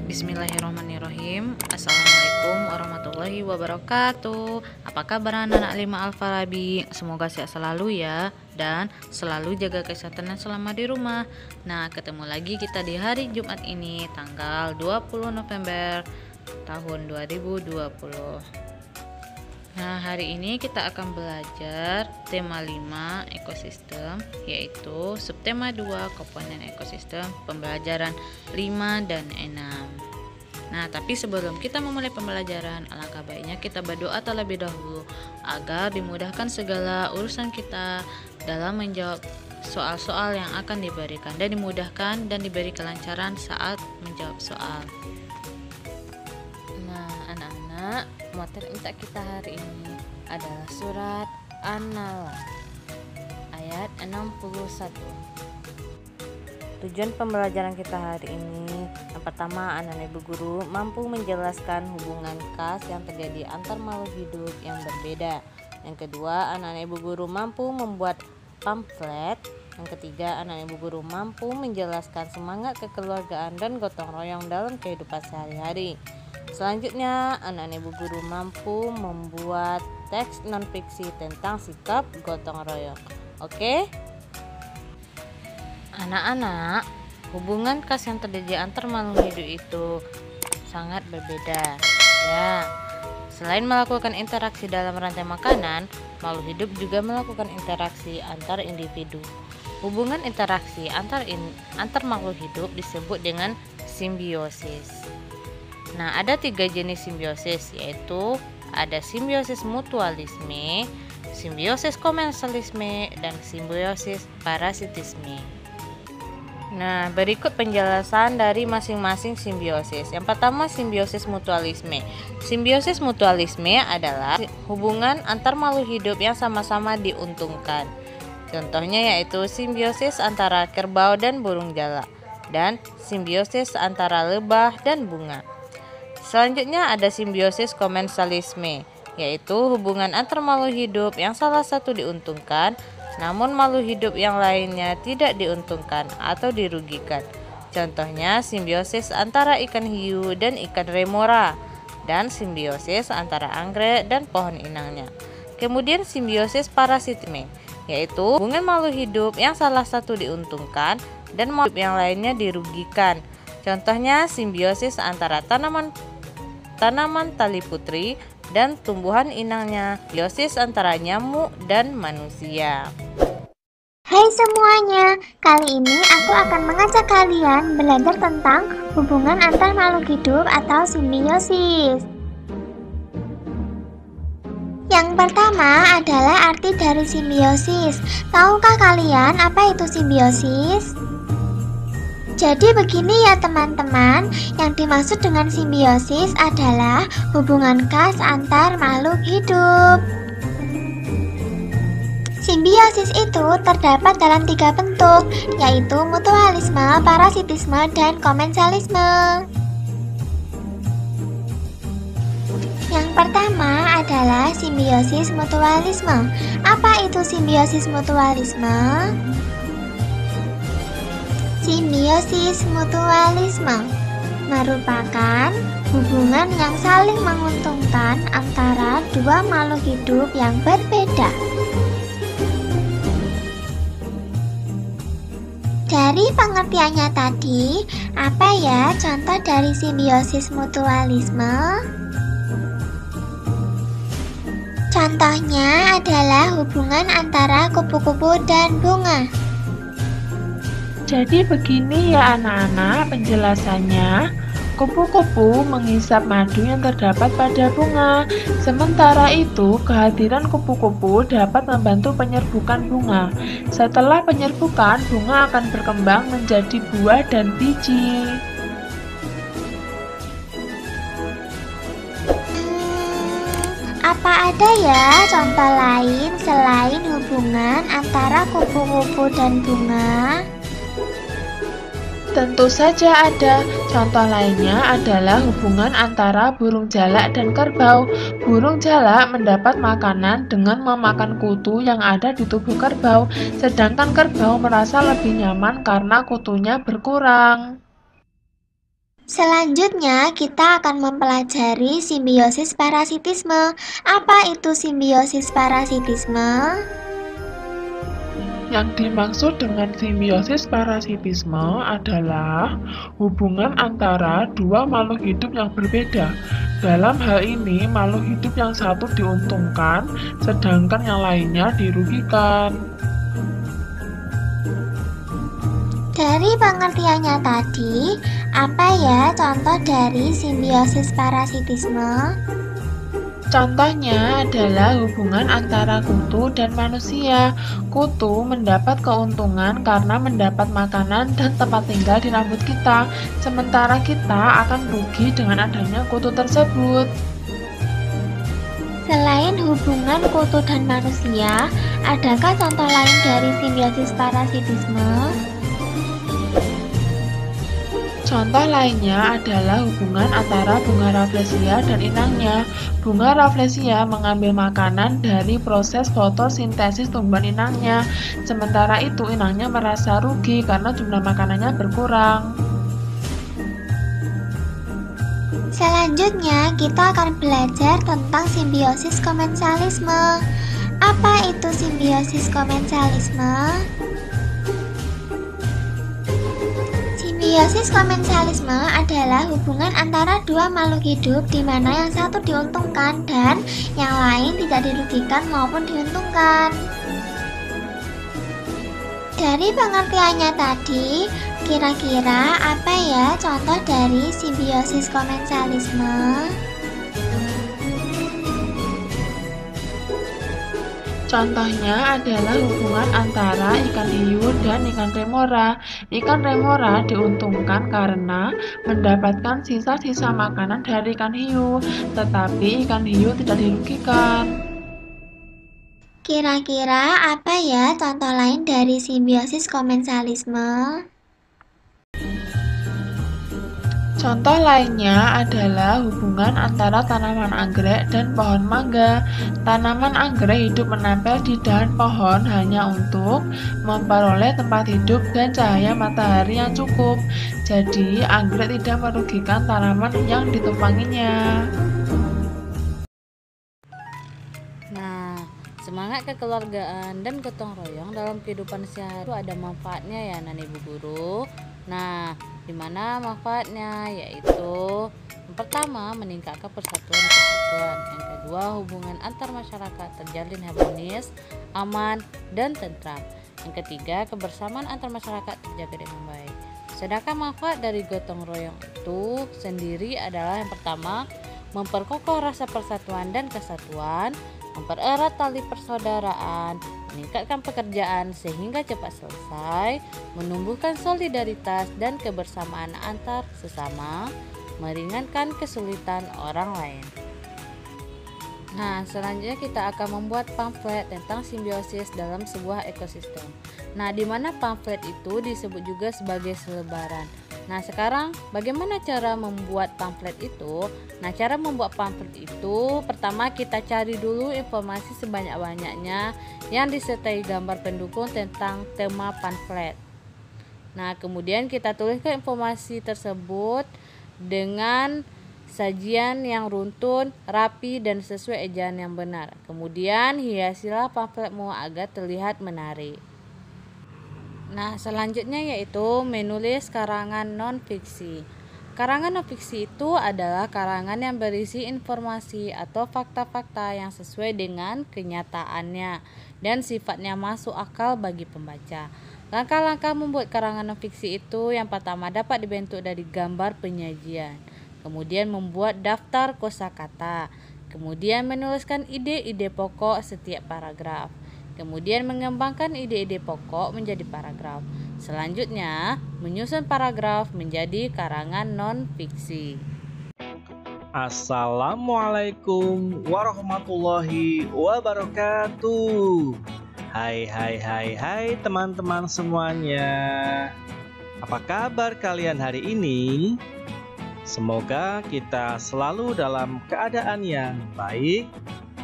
Bismillahirrahmanirrahim. Assalamualaikum warahmatullahi wabarakatuh. Apa kabar anak-anak 5 Al-Farabi? Semoga sehat selalu ya, dan selalu jaga kesehatan selama di rumah. Nah, ketemu lagi kita di hari Jumat ini, tanggal 20 November tahun 2020. Nah, hari ini kita akan belajar tema 5 ekosistem, yaitu subtema 2 komponen ekosistem, pembelajaran 5 dan 6. Nah, tapi sebelum kita memulai pembelajaran, alangkah baiknya kita berdoa terlebih dahulu agar dimudahkan segala urusan kita dalam menjawab soal-soal yang akan diberikan, dan dimudahkan dan diberi kelancaran saat menjawab soal. Nah, anak-anak, materi untuk kita hari ini adalah surat An-Nahl ayat 61. Tujuan pembelajaran kita hari ini, yang pertama, anak-anak ibu guru mampu menjelaskan hubungan khas yang terjadi antar makhluk hidup yang berbeda. Yang kedua, anak-anak ibu guru mampu membuat pamflet. Yang ketiga, anak-anak ibu guru mampu menjelaskan semangat kekeluargaan dan gotong royong dalam kehidupan sehari-hari. Selanjutnya, anak-anak ibu guru mampu membuat teks non-fiksi tentang sikap gotong royong. Oke? Anak-anak, hubungan khas yang terjadi antar makhluk hidup itu sangat berbeda. Ya, selain melakukan interaksi dalam rantai makanan, makhluk hidup juga melakukan interaksi antar individu. Hubungan interaksi antar makhluk hidup disebut dengan simbiosis. Nah, ada 3 jenis simbiosis, yaitu ada simbiosis mutualisme, simbiosis komensalisme, dan simbiosis parasitisme. Nah, berikut penjelasan dari masing-masing simbiosis. Yang pertama, simbiosis mutualisme. Simbiosis mutualisme adalah hubungan antar makhluk hidup yang sama-sama diuntungkan. Contohnya yaitu simbiosis antara kerbau dan burung jalak, dan simbiosis antara lebah dan bunga. Selanjutnya ada simbiosis komensalisme, yaitu hubungan antar makhluk hidup yang salah satu diuntungkan, namun makhluk hidup yang lainnya tidak diuntungkan atau dirugikan. Contohnya simbiosis antara ikan hiu dan ikan remora, dan simbiosis antara anggrek dan pohon inangnya. Kemudian simbiosis parasitisme, yaitu hubungan makhluk hidup yang salah satu diuntungkan dan makhluk yang lainnya dirugikan. Contohnya simbiosis antara tanaman tali putri dan tumbuhan inangnya, simbiosis antara nyamuk dan manusia. Hai semuanya, kali ini aku akan mengajak kalian belajar tentang hubungan antar makhluk hidup atau simbiosis. Yang pertama adalah arti dari simbiosis. Tahukah kalian apa itu simbiosis? Jadi begini ya teman-teman, yang dimaksud dengan simbiosis adalah hubungan khas antar makhluk hidup. Simbiosis itu terdapat dalam 3 bentuk, yaitu mutualisme, parasitisme, dan komensalisme. Yang pertama adalah simbiosis mutualisme. Apa itu simbiosis mutualisme? Simbiosis mutualisme merupakan hubungan yang saling menguntungkan antara 2 makhluk hidup yang berbeda. Dari pengertiannya tadi, apa ya contoh dari simbiosis mutualisme? Contohnya adalah hubungan antara kupu-kupu dan bunga. Jadi begini ya anak-anak penjelasannya. Kupu-kupu menghisap madu yang terdapat pada bunga. Sementara itu, kehadiran kupu-kupu dapat membantu penyerbukan bunga. Setelah penyerbukan, bunga akan berkembang menjadi buah dan biji. Apa ada ya contoh lain selain hubungan antara kupu-kupu dan bunga? Tentu saja ada. Contoh lainnya adalah hubungan antara burung jalak dan kerbau. Burung jalak mendapat makanan dengan memakan kutu yang ada di tubuh kerbau, sedangkan kerbau merasa lebih nyaman karena kutunya berkurang. Selanjutnya, kita akan mempelajari simbiosis parasitisme. Apa itu simbiosis parasitisme? Yang dimaksud dengan simbiosis parasitisme adalah hubungan antara dua makhluk hidup yang berbeda. Dalam hal ini, makhluk hidup yang satu diuntungkan, sedangkan yang lainnya dirugikan. Dari pengertiannya tadi, apa ya contoh dari simbiosis parasitisme? Contohnya adalah hubungan antara kutu dan manusia. Kutu mendapat keuntungan karena mendapat makanan dan tempat tinggal di rambut kita, sementara kita akan rugi dengan adanya kutu tersebut. Selain hubungan kutu dan manusia, adakah contoh lain dari simbiosis parasitisme? Contoh lainnya adalah hubungan antara bunga Rafflesia dan inangnya. Bunga Rafflesia mengambil makanan dari proses fotosintesis tumbuhan inangnya. Sementara itu inangnya merasa rugi karena jumlah makanannya berkurang. Selanjutnya, kita akan belajar tentang simbiosis komensalisme. Apa itu simbiosis komensalisme? Simbiosis komensalisme adalah hubungan antara dua makhluk hidup di mana yang satu diuntungkan dan yang lain tidak dirugikan maupun diuntungkan. Dari pengertiannya tadi, kira-kira apa ya contoh dari simbiosis komensalisme? Contohnya adalah hubungan antara ikan hiu dan ikan remora. Ikan remora diuntungkan karena mendapatkan sisa-sisa makanan dari ikan hiu, tetapi ikan hiu tidak dirugikan. Kira-kira apa ya contoh lain dari simbiosis komensalisme? Contoh lainnya adalah hubungan antara tanaman anggrek dan pohon mangga. Tanaman anggrek hidup menempel di dahan pohon hanya untuk memperoleh tempat hidup dan cahaya matahari yang cukup. Jadi, anggrek tidak merugikan tanaman yang ditumpanginya. Nah, semangat kekeluargaan dan gotong royong dalam kehidupan sehari itu ada manfaatnya ya Nani Bu Guru. Nah, di mana manfaatnya? Yaitu yang pertama, meningkatkan persatuan dan kesatuan. Yang kedua, hubungan antar masyarakat terjalin harmonis, aman, dan tentram. Yang ketiga, kebersamaan antar masyarakat terjaga dengan baik. Sedangkan manfaat dari gotong royong itu sendiri adalah yang pertama, memperkokoh rasa persatuan dan kesatuan, mempererat tali persaudaraan, meningkatkan pekerjaan sehingga cepat selesai, menumbuhkan solidaritas dan kebersamaan antar sesama, meringankan kesulitan orang lain. Nah, selanjutnya kita akan membuat pamflet tentang simbiosis dalam sebuah ekosistem. Nah, di mana pamflet itu disebut juga sebagai selebaran. Nah, sekarang bagaimana cara membuat pamflet itu? Nah, cara membuat pamflet itu pertama kita cari dulu informasi sebanyak-banyaknya yang disertai gambar pendukung tentang tema pamflet. Nah, kemudian kita tuliskan informasi tersebut dengan sajian yang runtun, rapi, dan sesuai ejaan yang benar. Kemudian hiasilah pamfletmu agar terlihat menarik. Nah, selanjutnya yaitu menulis karangan non-fiksi. Karangan non-fiksi itu adalah karangan yang berisi informasi atau fakta-fakta yang sesuai dengan kenyataannya dan sifatnya masuk akal bagi pembaca. Langkah-langkah membuat karangan non-fiksi itu yang pertama dapat dibentuk dari gambar penyajian. Kemudian membuat daftar kosakata. Kemudian menuliskan ide-ide pokok setiap paragraf. Kemudian mengembangkan ide-ide pokok menjadi paragraf. Selanjutnya, menyusun paragraf menjadi karangan non-fiksi. Assalamualaikum warahmatullahi wabarakatuh. Hai teman-teman semuanya. Apa kabar kalian hari ini? Semoga kita selalu dalam keadaan yang baik,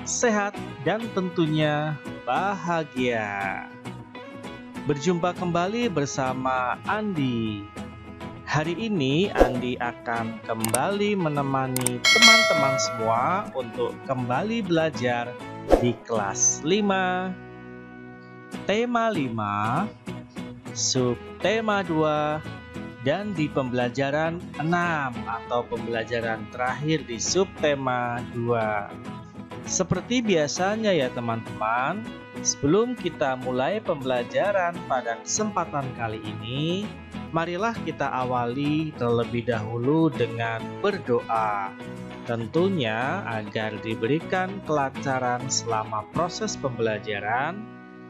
sehat, dan tentunya bahagia. Berjumpa kembali bersama Andi. Hari ini Andi akan kembali menemani teman-teman semua untuk kembali belajar di kelas 5, tema 5, subtema 2, dan di pembelajaran 6 atau pembelajaran terakhir di subtema 2. Seperti biasanya ya teman-teman, sebelum kita mulai pembelajaran pada kesempatan kali ini, marilah kita awali terlebih dahulu dengan berdoa. Tentunya agar diberikan kelancaran selama proses pembelajaran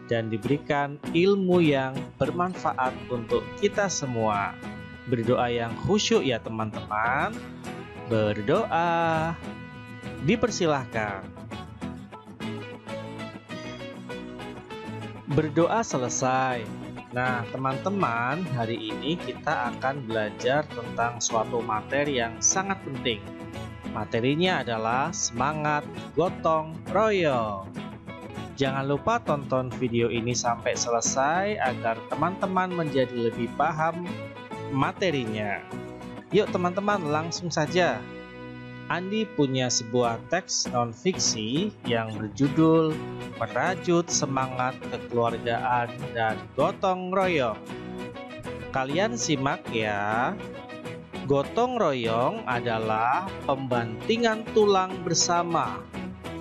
dan diberikan ilmu yang bermanfaat untuk kita semua. Berdoa yang khusyuk ya teman-teman. Berdoa. Dipersilahkan. Berdoa selesai. Nah, teman-teman, hari ini kita akan belajar tentang suatu materi yang sangat penting. Materinya adalah semangat gotong royong. Jangan lupa tonton video ini sampai selesai agar teman-teman menjadi lebih paham materinya. Yuk teman-teman, langsung saja. Andi punya sebuah teks non-fiksi yang berjudul Merajut Semangat Kekeluargaan dan Gotong Royong. Kalian simak ya. Gotong royong adalah pembantingan tulang bersama,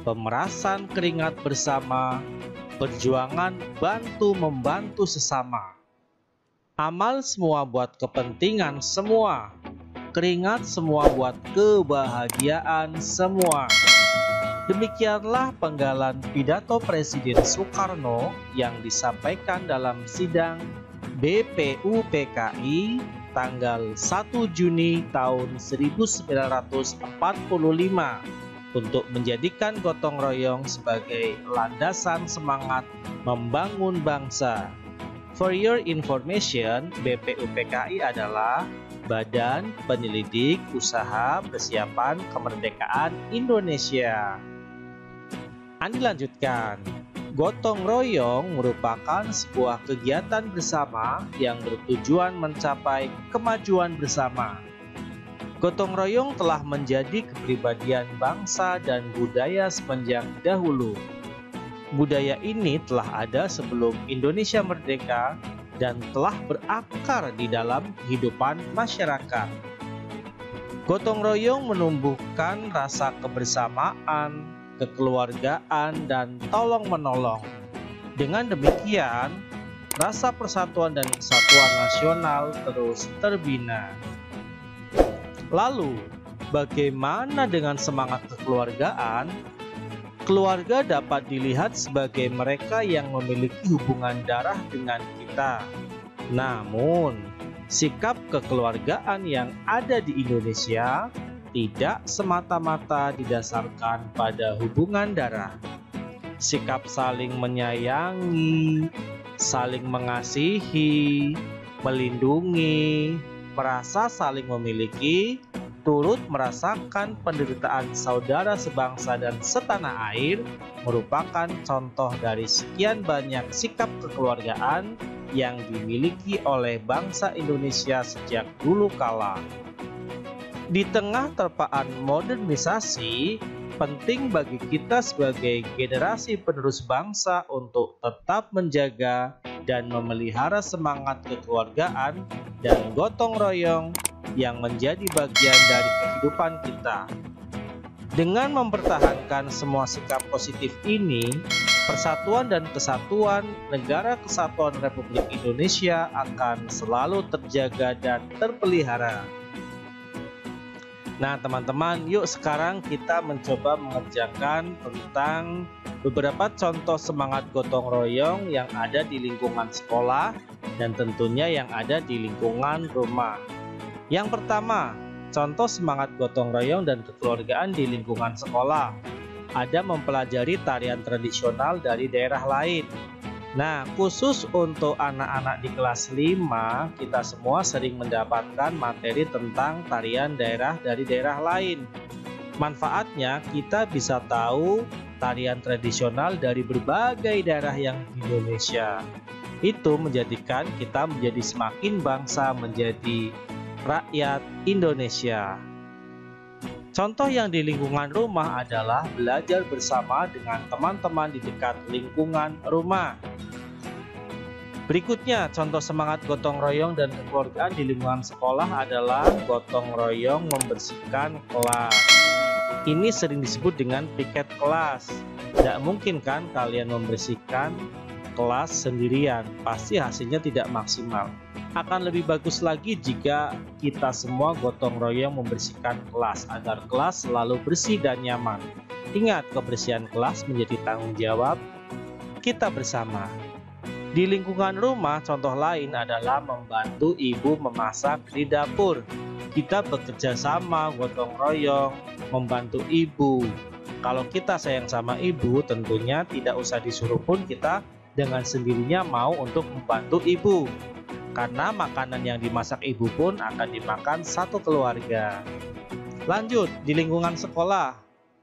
pemerasan keringat bersama, perjuangan bantu-membantu sesama. Amal semua buat kepentingan semua. Keringat semua buat kebahagiaan semua. Demikianlah penggalan pidato Presiden Soekarno yang disampaikan dalam sidang BPUPKI tanggal 1 Juni tahun 1945 untuk menjadikan gotong royong sebagai landasan semangat membangun bangsa. For your information, BPUPKI adalah Badan Penyelidik Usaha Persiapan Kemerdekaan Indonesia. Andi lanjutkan. Gotong royong merupakan sebuah kegiatan bersama yang bertujuan mencapai kemajuan bersama. Gotong royong telah menjadi kepribadian bangsa dan budaya semenjak dahulu. Budaya ini telah ada sebelum Indonesia merdeka dan telah berakar di dalam kehidupan masyarakat. Gotong royong menumbuhkan rasa kebersamaan, kekeluargaan, dan tolong-menolong. Dengan demikian, rasa persatuan dan kesatuan nasional terus terbina. Lalu, bagaimana dengan semangat kekeluargaan? Keluarga dapat dilihat sebagai mereka yang memiliki hubungan darah dengan kita. Namun, sikap kekeluargaan yang ada di Indonesia tidak semata-mata didasarkan pada hubungan darah. Sikap saling menyayangi, saling mengasihi, melindungi, merasa saling memiliki, turut merasakan penderitaan saudara sebangsa dan setanah air merupakan contoh dari sekian banyak sikap kekeluargaan yang dimiliki oleh bangsa Indonesia sejak dulu kala. Di tengah terpaan modernisasi, penting bagi kita sebagai generasi penerus bangsa untuk tetap menjaga dan memelihara semangat kekeluargaan dan gotong royong yang menjadi bagian dari kehidupan kita. Dengan mempertahankan semua sikap positif ini, persatuan dan kesatuan Negara Kesatuan Republik Indonesia akan selalu terjaga dan terpelihara. Nah teman-teman, yuk sekarang kita mencoba mengerjakan tentang beberapa contoh semangat gotong royong yang ada di lingkungan sekolah dan tentunya yang ada di lingkungan rumah. Yang pertama, contoh semangat gotong royong dan kekeluargaan di lingkungan sekolah. Ada mempelajari tarian tradisional dari daerah lain. Nah, khusus untuk anak-anak di kelas 5, kita semua sering mendapatkan materi tentang tarian daerah dari daerah lain. Manfaatnya, kita bisa tahu tarian tradisional dari berbagai daerah yang di Indonesia. Itu menjadikan kita menjadi semakin bangsa, menjadi rakyat Indonesia. Contoh yang di lingkungan rumah adalah belajar bersama dengan teman-teman di dekat lingkungan rumah. Berikutnya, contoh semangat gotong royong dan kekeluargaan di lingkungan sekolah adalah gotong royong membersihkan kelas. Ini sering disebut dengan piket kelas. Tidak mungkin kan kalian membersihkan kelas sendirian, pasti hasilnya tidak maksimal. Akan lebih bagus lagi jika kita semua gotong royong membersihkan kelas agar kelas selalu bersih dan nyaman. Ingat, kebersihan kelas menjadi tanggung jawab kita bersama. Di lingkungan rumah, contoh lain adalah membantu ibu memasak di dapur. Kita bekerja sama, gotong royong, membantu ibu. Kalau kita sayang sama ibu, tentunya tidak usah disuruh pun kita dengan sendirinya mau untuk membantu ibu. Karena makanan yang dimasak ibu pun akan dimakan satu keluarga. Lanjut, di lingkungan sekolah,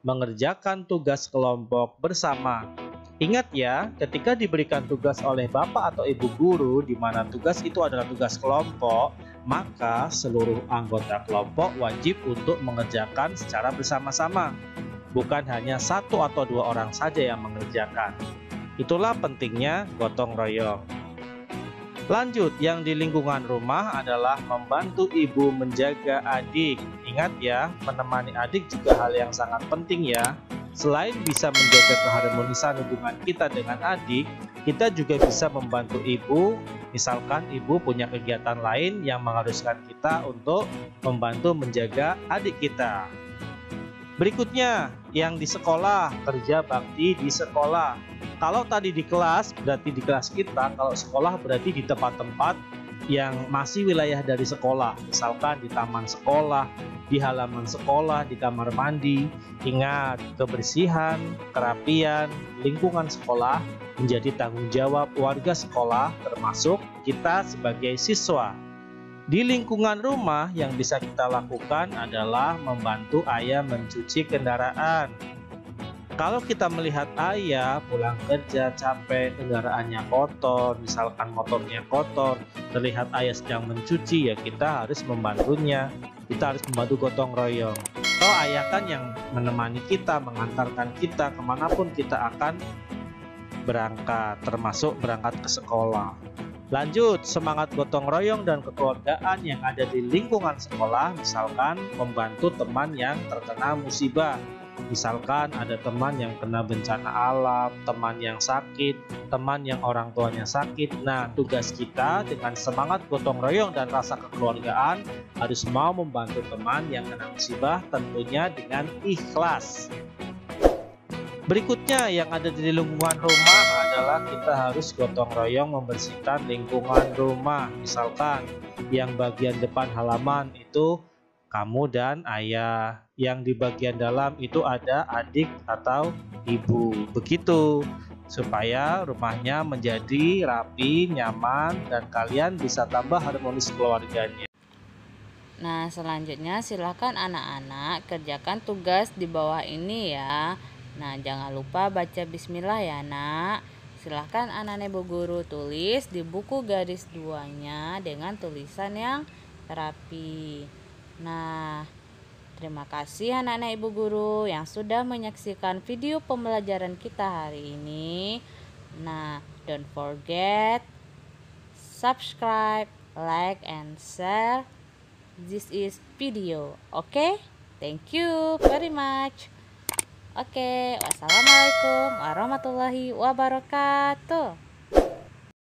mengerjakan tugas kelompok bersama. Ingat ya, ketika diberikan tugas oleh bapak atau ibu guru, di mana tugas itu adalah tugas kelompok, maka seluruh anggota kelompok wajib untuk mengerjakan secara bersama-sama. Bukan hanya satu atau dua orang saja yang mengerjakan. Itulah pentingnya gotong royong. Lanjut, yang di lingkungan rumah adalah membantu ibu menjaga adik. Ingat ya, menemani adik juga hal yang sangat penting ya. Selain bisa menjaga keharmonisan hubungan kita dengan adik, kita juga bisa membantu ibu. Misalkan ibu punya kegiatan lain yang mengharuskan kita untuk membantu menjaga adik kita. Berikutnya, yang di sekolah, kerja bakti di sekolah. Kalau tadi di kelas, berarti di kelas kita. Kalau sekolah berarti di tempat-tempat yang masih wilayah dari sekolah. Misalkan di taman sekolah, di halaman sekolah, di kamar mandi. Ingat, kebersihan, kerapian, lingkungan sekolah menjadi tanggung jawab warga sekolah, termasuk kita sebagai siswa. Di lingkungan rumah yang bisa kita lakukan adalah membantu ayah mencuci kendaraan. Kalau kita melihat ayah pulang kerja capek, kendaraannya kotor, misalkan motornya kotor, terlihat ayah sedang mencuci, ya kita harus membantunya. Kita harus membantu gotong royong. Atau ayah kan yang menemani kita, mengantarkan kita kemanapun kita akan berangkat, termasuk berangkat ke sekolah. Lanjut, semangat gotong royong dan kekeluargaan yang ada di lingkungan sekolah, misalkan membantu teman yang terkena musibah. Misalkan ada teman yang kena bencana alam, teman yang sakit, teman yang orang tuanya sakit. Nah, tugas kita dengan semangat gotong royong dan rasa kekeluargaan harus mau membantu teman yang kena musibah, tentunya dengan ikhlas. Berikutnya yang ada di lingkungan rumah adalah kita harus gotong royong membersihkan lingkungan rumah. Misalkan yang bagian depan halaman itu kamu dan ayah, yang di bagian dalam itu ada adik atau ibu. Begitu, supaya rumahnya menjadi rapi, nyaman, dan kalian bisa tambah harmonis keluarganya. Nah, selanjutnya silakan anak-anak kerjakan tugas di bawah ini ya. Nah, jangan lupa baca bismillah ya nak. Silahkan anak-anak ibu guru tulis di buku garis 2-nya dengan tulisan yang rapi. Nah, terima kasih anak-anak ibu guru yang sudah menyaksikan video pembelajaran kita hari ini. Nah, don't forget subscribe, like, and share this is video. Okay? Thank you very much. Oke, wassalamualaikum warahmatullahi wabarakatuh.